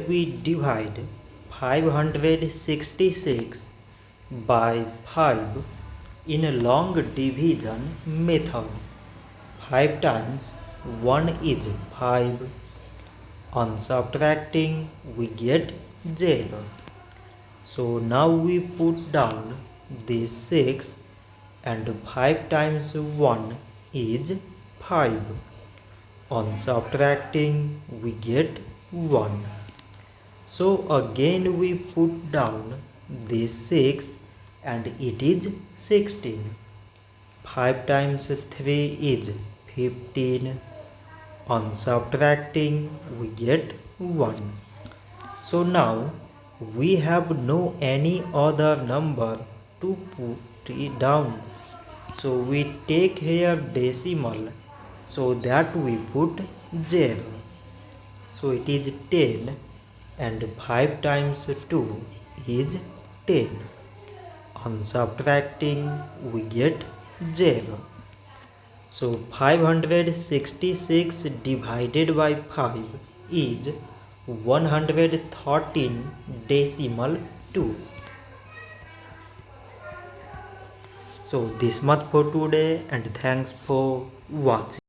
we divide 566 by 5 in a long division method. 5 times 1 is 5. On subtracting we get 0. So now we put down this 6 and 5 times 1 is 5. On subtracting we get 1. So again we put down this 6 and it is 16. 5 times 3 is 15. On subtracting we get 1. So now we have no any other number to put it down. So we take here decimal, so that we put 0. So it is 10 and 5 times 2 is 10. On subtracting we get 0. So 566 divided by 5 is 113 decimal 2. So this much for today and thanks for watching.